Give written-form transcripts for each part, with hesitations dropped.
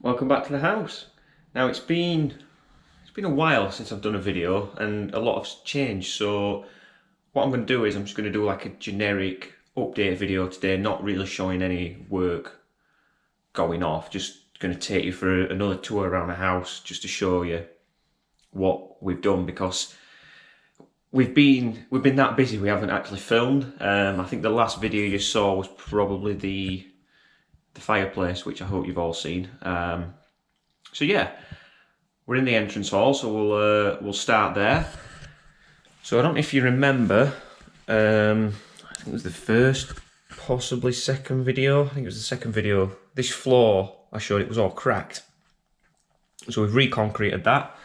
Welcome back to the house. Now it's been a while since I've done a video and a lot has changed, so what I'm going to do is I'm just going to do like a generic update video today, not really showing any work going off, just going to take you for another tour around the house just to show you what we've done, because we've been that busy we haven't actually filmed. I think the last video you saw was probably the fireplace, which I hope you've all seen. So yeah, we're in the entrance hall, so we'll start there. So I don't know if you remember, I think it was the first, possibly second video. I think it was the second video. This floor I showed, it was all cracked. So we've reconcreted that.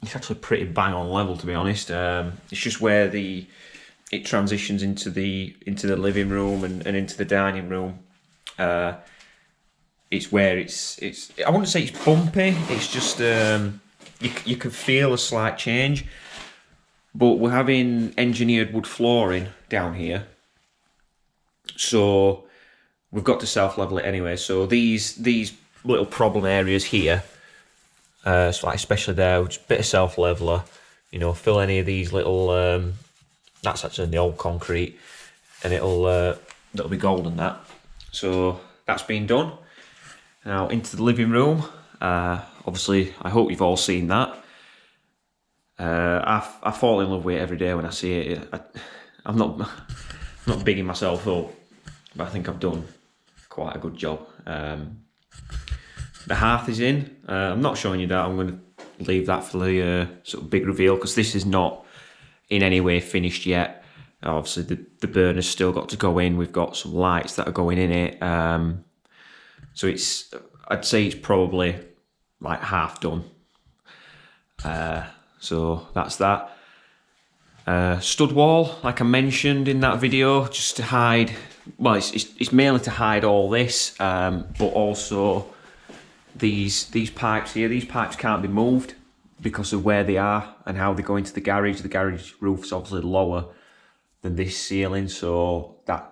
It's actually pretty bang on level, to be honest. It's just where it transitions into the living room and into the dining room. It's where it's I wouldn't say it's bumpy, it's just you can feel a slight change, but we're having engineered wood flooring down here, so we've got to self-level it anyway. So these little problem areas here, so like especially there, just a bit of self-leveler, you know, fill any of these little that's actually in the old concrete, and that'll be golden, that. So that's been done. Now into the living room. Obviously, I hope you've all seen that. I fall in love with it every day when I see it. I'm not bigging myself up, but I think I've done quite a good job. The hearth is in. I'm not showing you that. I'm going to leave that for the sort of big reveal, because this is not in any way finished yet. Obviously, the burner's still got to go in. We've got some lights that are going in it. So I'd say it's probably like half done. So that's that. Stud wall, like I mentioned in that video, just to hide, well, it's mainly to hide all this, but also these pipes here. These pipes can't be moved because of where they are and how they go into the garage. The garage roof's obviously lower than this ceiling, so that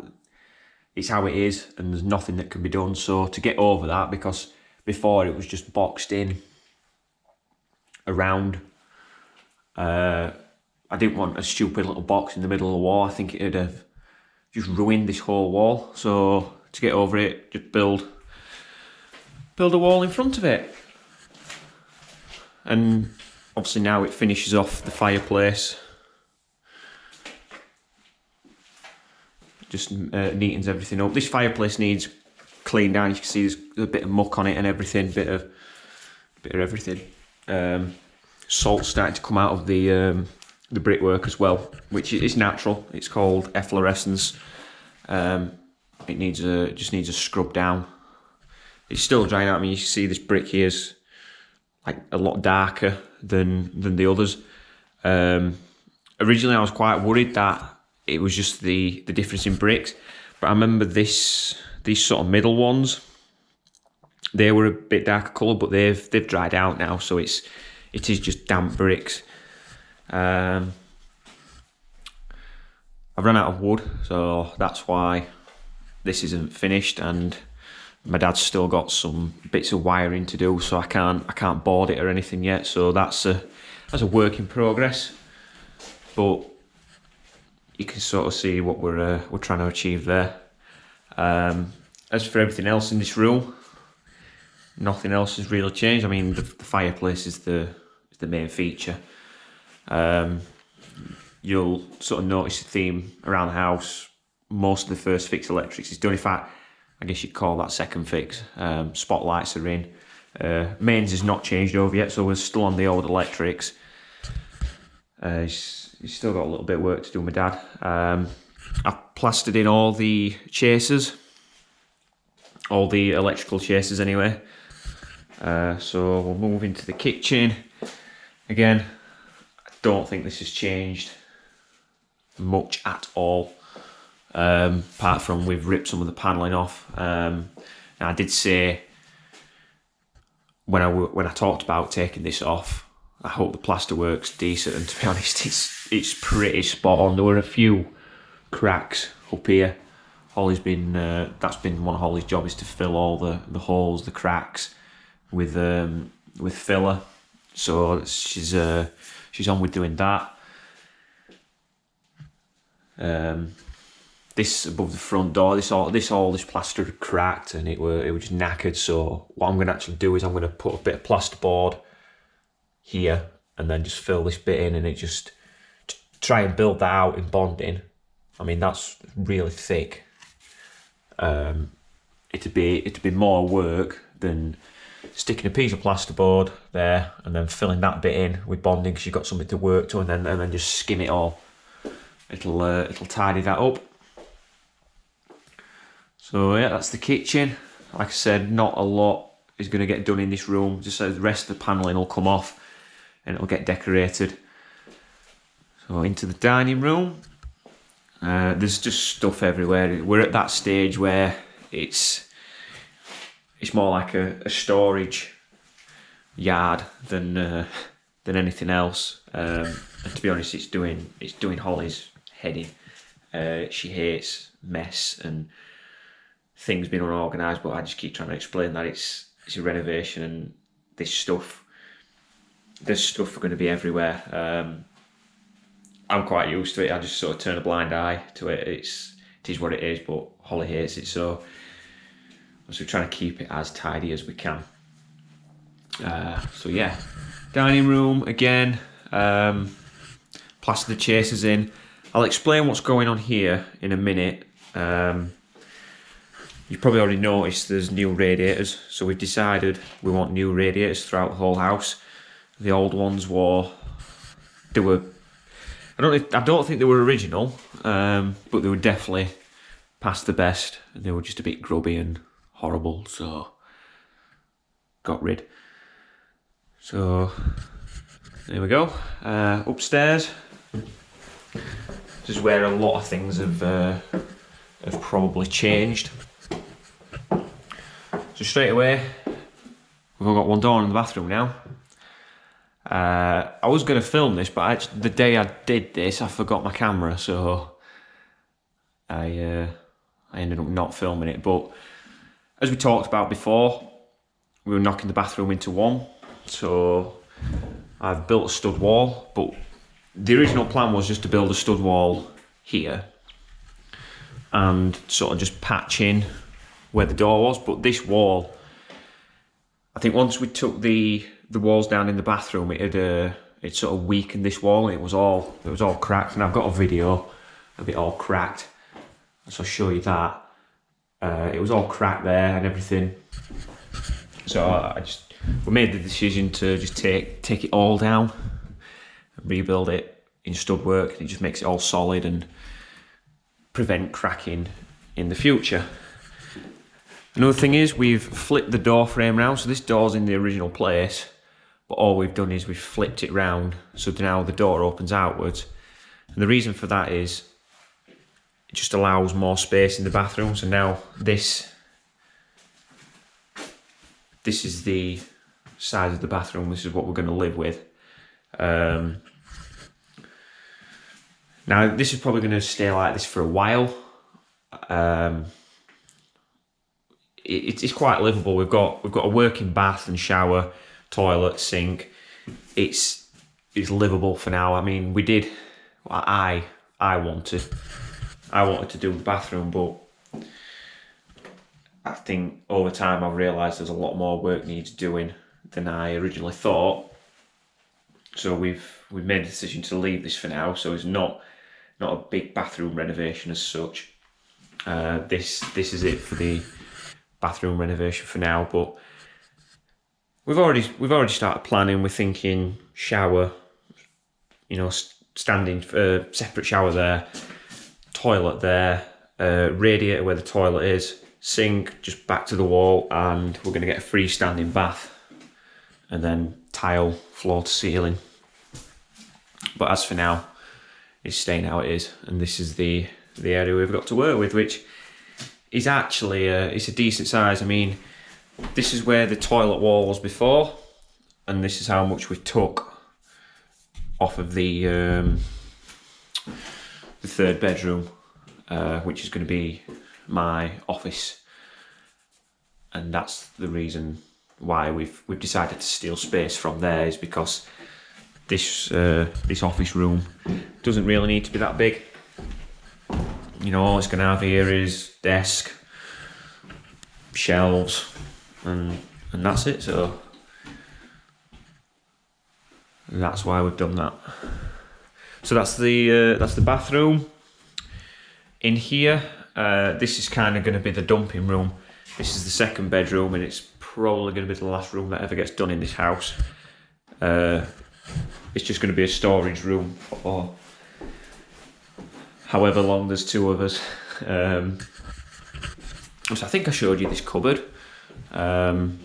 it's how it is, and there's nothing that can be done. So to get over that, because before it was just boxed in around, I didn't want a stupid little box in the middle of the wall. I think it'd have just ruined this whole wall. So to get over it, just build a wall in front of it. And obviously now it finishes off the fireplace. Just neatens everything up. This fireplace needs cleaned down. You can see there's a bit of muck on it and everything, bit of everything. Salt's starting to come out of the brickwork as well, which is natural. It's called efflorescence. It just needs a scrub down. It's still drying out. I mean, you can see this brick here is like a lot darker than the others. Originally, I was quite worried that it was just the difference in bricks, but I remember these sort of middle ones, they were a bit darker colour, but they've dried out now, so it is just damp bricks. I've run out of wood, so that's why this isn't finished, and my dad's still got some bits of wiring to do, so I can't board it or anything yet. So that's a work in progress, but you can sort of see what we're trying to achieve there. As for everything else in this room, nothing else has really changed. I mean, the fireplace is the main feature. You'll sort of notice a theme around the house. Most of the first fix electrics is done. In fact, I guess you'd call that second fix. Spotlights are in. Mains is not changed over yet, so we're still on the old electrics. He's still got a little bit of work to do with my dad. I've plastered in all the chasers, all the electrical chasers anyway. So we'll move into the kitchen. Again, I don't think this has changed much at all, apart from we've ripped some of the panelling off. And I did say when I talked about taking this off, I hope the plaster works decent, and to be honest, it's pretty spot on. There were a few cracks up here Holly's been that's been one of Holly's jobs, is to fill all the holes, the cracks with filler. So she's on with doing that. This above the front door, this plaster had cracked and it was just knackered. So what I'm going to actually do is I'm going to put a bit of plasterboard here and then just fill this bit in, and it just try and build that out in bonding. I mean, that's really thick. It'd be more work than sticking a piece of plasterboard there and then filling that bit in with bonding, because you've got something to work to, and then just skim it all. It'll tidy that up. So yeah, that's the kitchen. Like I said, not a lot is going to get done in this room. Just so the rest of the panelling will come off and it'll get decorated. So into the dining room. There's just stuff everywhere. We're at that stage where it's more like a storage yard than anything else. And to be honest, it's doing Holly's head in. She hates mess and things being unorganised, but I just keep trying to explain that it's a renovation and there's stuff going to be everywhere. I'm quite used to it. I just sort of turn a blind eye to it. It is what it is, but Holly hates it, so we're trying to keep it as tidy as we can. So yeah, dining room again. Plaster the chasers in. I'll explain what's going on here in a minute. You've probably already noticed there's new radiators, so we've decided we want new radiators throughout the whole house. The old ones I don't think they were original, but they were definitely past the best. They were just a bit grubby and horrible, so got rid. So there we go. Upstairs. This is where a lot of things have probably changed. So straight away, we've all got one door in the bathroom now. I was going to film this, but the day I did this, I forgot my camera, so I ended up not filming it. But as we talked about before, we were knocking the bathroom into one, so I've built a stud wall. But the original plan was just to build a stud wall here and sort of just patch in where the door was. But this wall, I think once we took the walls down in the bathroom, it sort of weakened this wall. It was all cracked, and I've got a video of it all cracked, so I'll show you that. It was all cracked there and everything. So we made the decision to just take it all down and rebuild it in stud work, and it just makes it all solid and prevent cracking in the future. Another thing is we've flipped the door frame round, so this door's in the original place, but all we've done is we've flipped it round, so now the door opens outwards. And the reason for that is it just allows more space in the bathroom. So now this is the size of the bathroom. This is what we're going to live with. Now this is probably going to stay like this for a while. It's quite livable. We've got a working bath and shower, toilet, sink. It's livable for now. I mean, I wanted to do the bathroom, but I think over time I've realised there's a lot more work needs doing than I originally thought. So we've made a decision to leave this for now. So it's not a big bathroom renovation as such. This is it for the bathroom renovation for now, but we've already started planning. We're thinking shower, standing separate shower there, toilet there, radiator where the toilet is, sink just back to the wall, and we're going to get a freestanding bath and then tile floor to ceiling. But as for now, it's staying how it is, and this is the area we've got to work with, which is actually it's a decent size. I mean, this is where the toilet wall was before, and this is how much we took off of the third bedroom, which is going to be my office, and that's the reason why we've decided to steal space from there, is because this office room doesn't really need to be that big. You know, all it's going to have here is desk, shelves, and that's it. So that's why we've done that. So that's the bathroom. In here, this is kind of going to be the dumping room. This is the second bedroom, and it's probably going to be the last room that ever gets done in this house. It's just going to be a storage room for however long there's two of us. So I think I showed you this cupboard, putting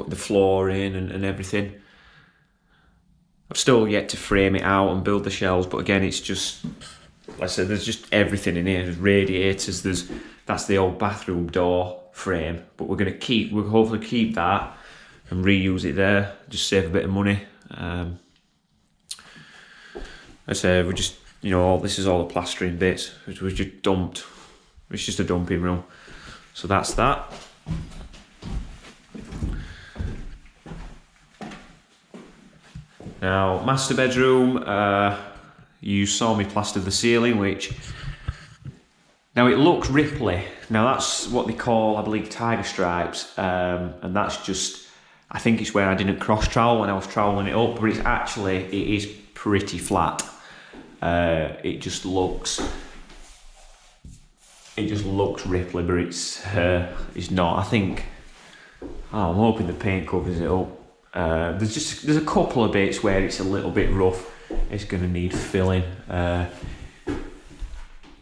the floor in and everything. I've still yet to frame it out and build the shelves, but again, it's just, like I said, there's just everything in here. There's radiators, that's the old bathroom door frame, but we'll hopefully keep that and reuse it there, just save a bit of money. I say we just, you know, this is all the plastering bits which we just dumped. It's just a dumping room. So that's that. Now, master bedroom, you saw me plaster the ceiling, which, now it looks ripply. Now that's what they call, I believe, tiger stripes, and that's just, I think it's where I didn't cross trowel when I was troweling it up, but it is pretty flat. It just looks ripply, but it's not. I think, I'm hoping the paint covers it up. There's a couple of bits where it's a little bit rough. It's going to need filling.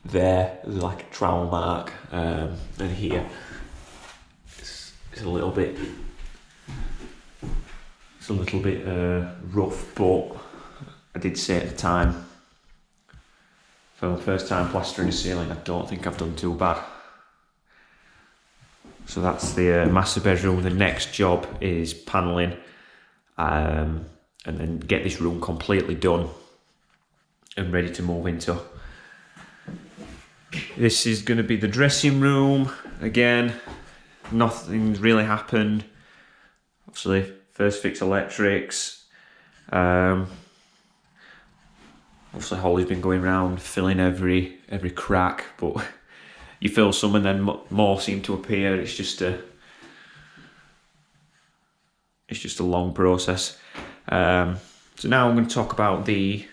There's like a trowel mark, and here it's a little bit rough, but I did say at the time, for the first time plastering a ceiling, I don't think I've done too bad. So that's the master bedroom. The next job is panelling, and then get this room completely done and ready to move into. This is going to be the dressing room. Again, nothing's really happened. Obviously, first fix electrics. Obviously, Holly's been going around filling every crack, but you fill some and then more seem to appear. It's just a long process. So now I'm going to talk about the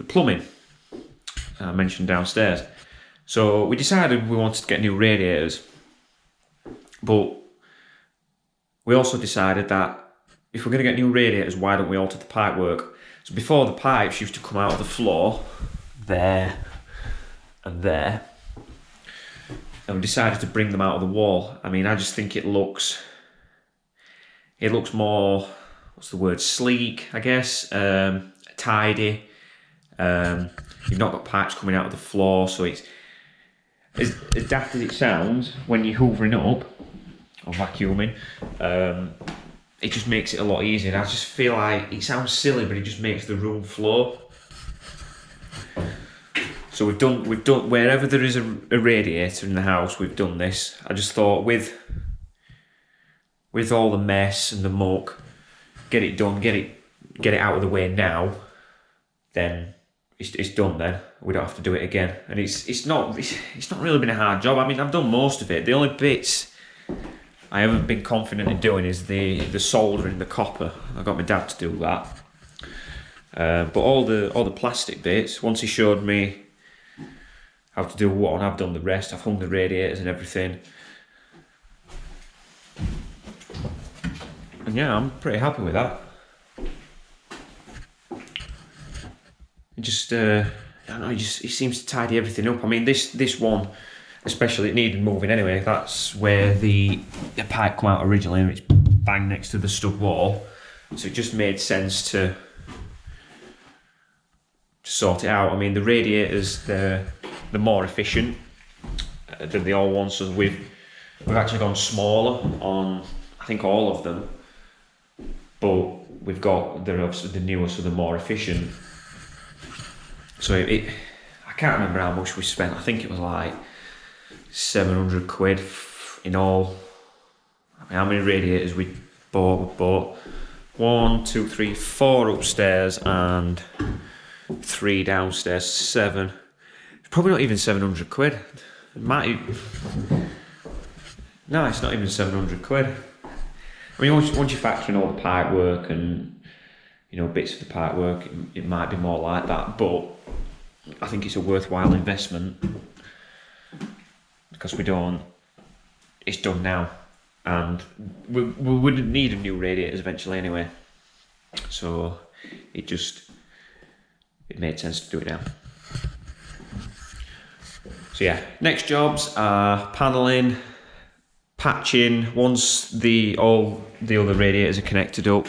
plumbing I mentioned downstairs. So we decided we wanted to get new radiators, but we also decided that if we're going to get new radiators, why don't we alter the pipework? So before, the pipes used to come out of the floor, there and there, and we decided to bring them out of the wall. I mean, I just think it looks more, what's the word, sleek, I guess, tidy. You've not got pipes coming out of the floor, so it's, as daft as it sounds, when you're hoovering up or vacuuming, it just makes it a lot easier. And I just feel like, it sounds silly, but it just makes the room flow. So we've done wherever there is a radiator in the house, we've done this. I just thought with all the mess and the muck, get it done, get it out of the way now, then it's done then. We don't have to do it again. And it's not really been a hard job. I mean, I've done most of it. The only bits I haven't been confident in doing is the soldering the copper. I got my dad to do that. But all the plastic bits, once he showed me how to do one, I've done the rest. I've hung the radiators and everything. And yeah, I'm pretty happy with that. It just, I don't know, it seems to tidy everything up. I mean, this one, especially, it needed moving anyway. That's where the pipe come out originally, and it's bang next to the stud wall. So it just made sense to sort it out. I mean, the radiators, they're more efficient than the old ones, so we've actually gone smaller on, I think, all of them. But they're obviously the newer, so they're more efficient. So I can't remember how much we spent. I think it was like 700 quid in all. I mean, how many radiators we bought? We bought 1, 2, 3, 4 upstairs and 3 downstairs, 7. It's probably not even 700 quid. It might. No, it's not even 700 quid. I mean, once you factor in all the pipe work and, you know, bits of the pipe work, it might be more like that, but I think it's a worthwhile investment because it's done now, and we would need a new radiators eventually anyway, so it made sense to do it now. So yeah, next jobs are panelling, patching. Once all the other radiators are connected up,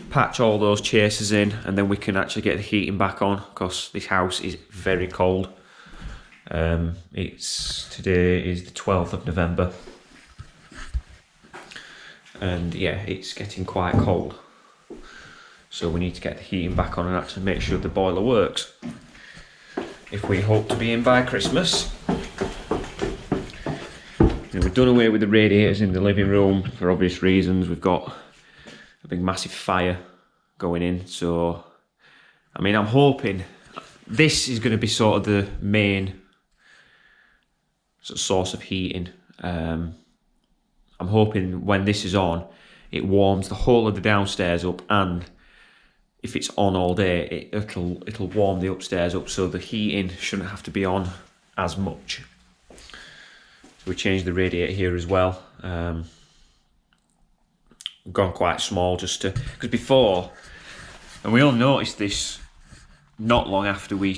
patch all those chasers in, and then we can actually get the heating back on, because this house is very cold. Today is the 12th of November, and yeah, it's getting quite cold, so we need to get the heating back on and actually make sure the boiler works if we hope to be in by Christmas. We've done away with the radiators in the living room for obvious reasons. We've got a big massive fire going in, so I mean, I'm hoping this is going to be sort of the main sort of source of heating. I'm hoping when this is on, it warms the whole of the downstairs up, and if it's on all day, it'll warm the upstairs up, so the heating shouldn't have to be on as much. So we changed the radiator here as well. Gone quite small because before, and we all noticed this not long after we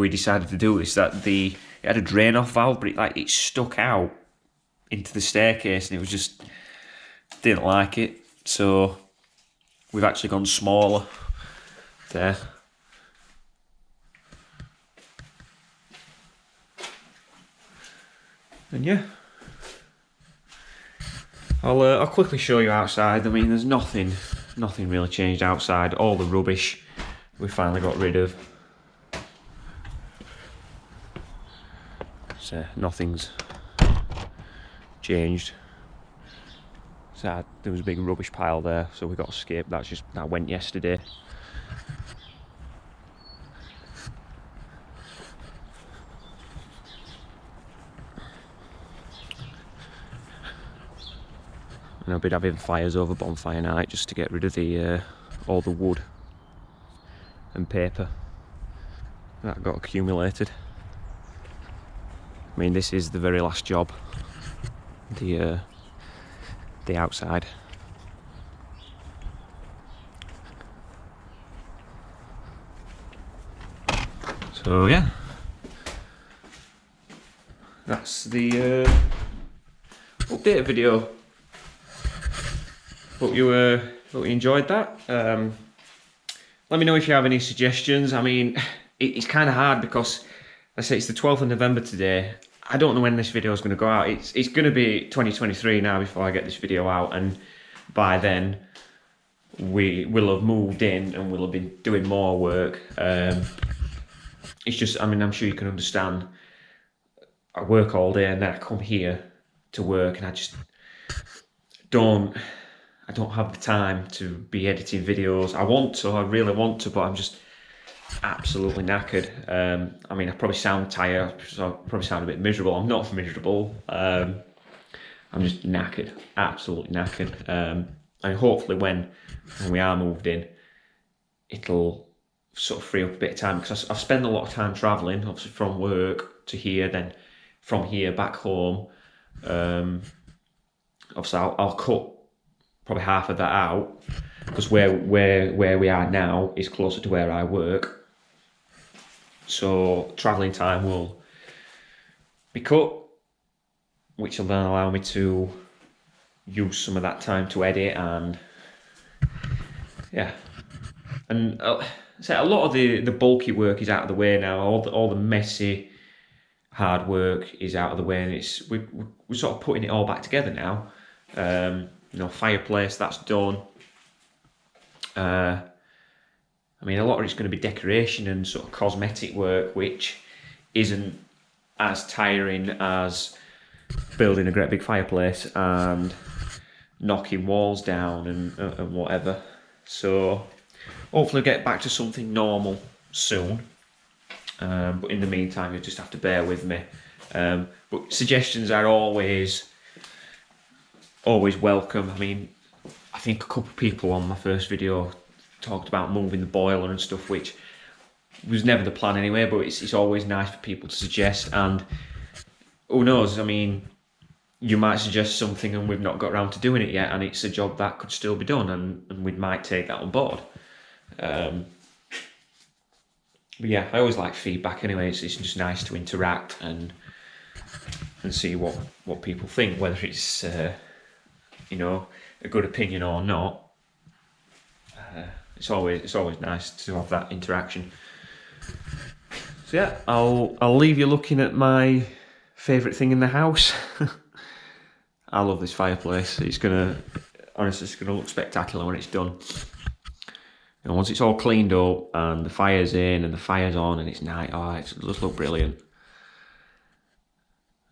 decided to do this, that it had a drain off valve, but it stuck out into the staircase, and it was just, didn't like it. So we've actually gone smaller there. And yeah, I'll quickly show you outside. I mean, there's nothing really changed outside. All the rubbish we finally got rid of. So nothing's changed. So there was a big rubbish pile there, so we got to skip. That went yesterday. And I've been having fires over bonfire night just to get rid of all the wood and paper that got accumulated. I mean, this is the very last job, the outside. So yeah, that's the update video. Hope you enjoyed that. Let me know if you have any suggestions. I mean, it's kind of hard because, I say, it's the 12th of November today. I don't know when this video is going to go out. It's going to be 2023 now before I get this video out, and by then we will have moved in and we'll have been doing more work. It's just, I mean, I'm sure you can understand, I work all day and then I come here to work, and I just don't have the time to be editing videos. I really want to, but I'm just absolutely knackered. I mean, I probably sound tired, so I probably sound a bit miserable. I'm not miserable. I'm just knackered, absolutely knackered. And hopefully when we are moved in, it'll sort of free up a bit of time, because I've spent a lot of time travelling, obviously from work to here, then from here back home. Obviously I'll cut probably half of that out, because where we are now is closer to where I work, so travelling time will be cut, which will then allow me to use some of that time to edit. And yeah, and so a lot of the bulky work is out of the way now. All the messy hard work is out of the way, and we're sort of putting it all back together now. You know, fireplace, that's done. I mean, a lot of it's going to be decoration and sort of cosmetic work, which isn't as tiring as building a great big fireplace and knocking walls down and whatever. So hopefully get back to something normal soon. But in the meantime, you just have to bear with me. But suggestions are always welcome. I mean, I think a couple of people on my first video talked about moving the boiler and stuff, which was never the plan anyway, but it's always nice for people to suggest. And who knows, I mean, you might suggest something and we've not got around to doing it yet, and it's a job that could still be done, and we might take that on board. But yeah, I always like feedback anyway. It's just nice to interact and see what people think, whether it's you know, a good opinion or not. It's always nice to have that interaction. So yeah, I'll leave you looking at my favourite thing in the house. I love this fireplace. Honestly, it's gonna look spectacular when it's done. And once it's all cleaned up and the fire's in and the fire's on and it's night, it just look brilliant.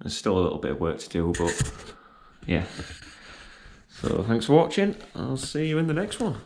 There's still a little bit of work to do, but yeah. So thanks for watching. I'll see you in the next one.